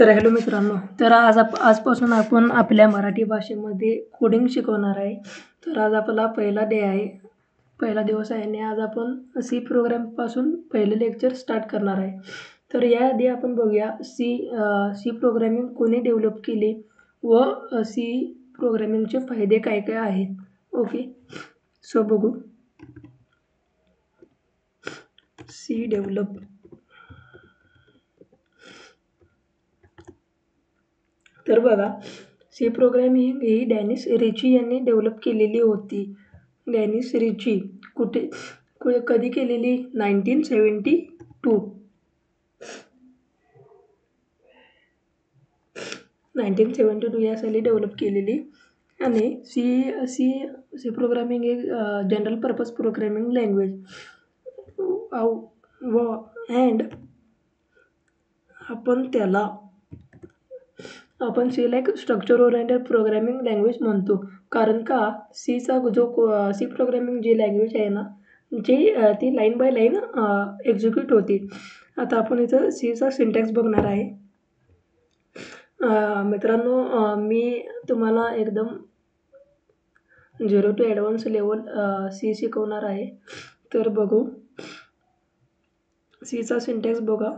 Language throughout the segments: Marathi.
तर हॅलो मित्रांनो, तर आजपासून आपण आपल्या मराठी भाषेमध्ये कोडिंग शिकवणार आहे. तर आज आपला पहिला दिवस आहे आणि आज आपण सी प्रोग्रामपासून पहिले लेक्चर स्टार्ट करणार आहे. तर याआधी आपण बघूया सी प्रोग्रामिंग कोणी डेव्हलप केले व सी प्रोग्रामिंगचे फायदे काय काय आहेत. ओके, सो बघू. See develop. तर बघा, सी प्रोग्रामिंग ही डॅनिस रिची यांनी डेव्हलप केलेली होती. डॅनिस रिची कधी केलेली? 1972 या साली डेव्हलप केलेली. आणि सी सी सी प्रोग्रामिंग एक general purpose programming language and आपण सीला एक स्ट्रक्चर ओरिएंटेड प्रोग्रामिंग लँग्वेज म्हणतो. कारण का सीचा सी प्रोग्रामिंग जी लँग्वेज आहे ना, ती लाईन बाय लाईन एक्झिक्यूट होती. आता आपण इथं सीचा सिंटॅक्स बघणार आहे. मित्रांनो, मी तुम्हाला एकदम 0 to ॲडव्हान्स लेवल सी शिकवणार आहे. तर बघू, सीचा सिंटॅक्स बघा.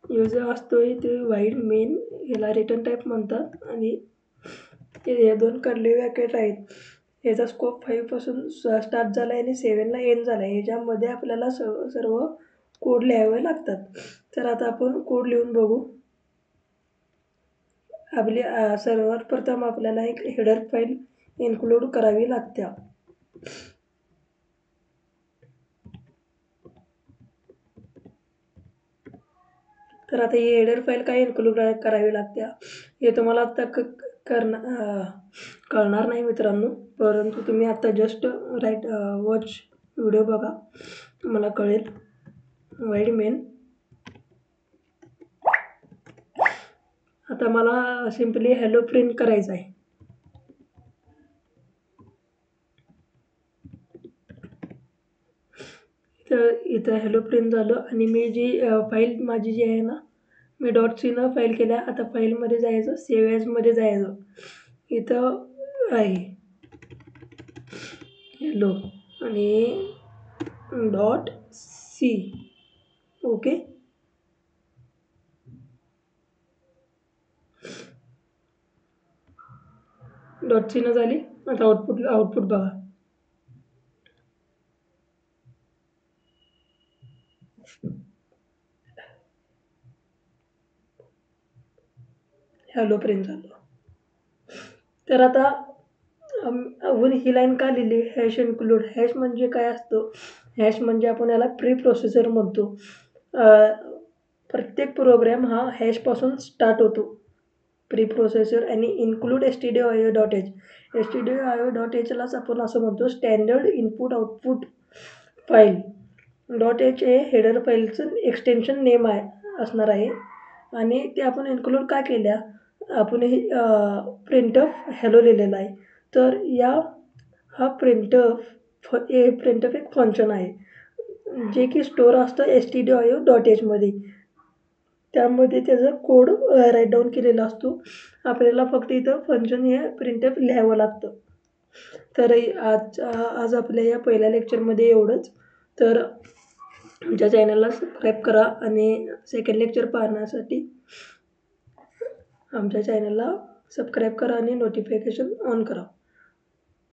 यूजर असतोय ते वाईड मेन, याला रिटर्न टाईप म्हणतात. आणि हे 2 कर्ली ब्रॅकेट आहेत. याचा स्कोप 5 पासून स्टार्ट झाला आहे आणि 7 ला एंड झाला आहे. याच्यामध्ये आपल्याला सर्व कोड लिहावे लागतात. तर आता आपण कोड लिहून बघू. आपली सर्वात प्रथम आपल्याला एक हेडर फाईल इन्क्लूड करावी लागते. तर आता ही हेडर फाईल काय इन्क्लूड करावी लागते हे तुम्हाला आता कळणार नाही मित्रांनो, परंतु तुम्ही आता जस्ट वॉच व्हिडिओ बघा, तुम्हाला कळेल. Wide main. आता मला सिम्पली हॅलो प्रिंट करायचं आहे. तर इथं हॅलो प्रिंट झालं आणि मी जी फाईल माझी जी आहे ना, मी .c न फाईल केल्या. आता फाईलमध्ये जायचं, सेव्ह ॲजमध्ये जायचं. इथं आहे हॅलो आणि .c. ओके, .c न झाली. आता आउटपुट बघा. हॅलो प्रिंट झालं. तर आता आपण ही लाईन का लिहिली? Hash include. हॅश म्हणजे काय असतं? हॅश म्हणजे आपण याला प्री प्रोसेसर म्हणतो. प्रत्येक प्रोग्राम हा हॅशपासून स्टार्ट होतो, प्री प्रोसेसर. आणि इन्क्लूड stdio.io.h. stdio.io.hलाच आपण असं म्हणतो standard input output file. .h हे हेडर फाईलचं एक्सटेन्शन नेम असणार आहे. आणि ते आपण इन्क्लूड का केल्या? आपण हे प्रिंटफ हॅलो लिहिलेला आहे. तर हा प्रिंटफ एक फंक्शन आहे जे की स्टोअर असतं stdio.h मध्ये. त्यामध्ये त्याचा कोड राईट डाऊन केलेला असतो. आपल्याला फक्त इथं फंक्शन हे प्रिंटफ लिहावं लागतं. तर आज आपल्या या पहिल्या लेक्चरमध्ये एवढंच. तर आमच्या चॅनलला सबस्क्राईब करा आणि सेकंड लेक्चर पाहण्यासाठी आमच्या चॅनलला सबस्क्राईब करा आणि नोटिफिकेशन ऑन करा.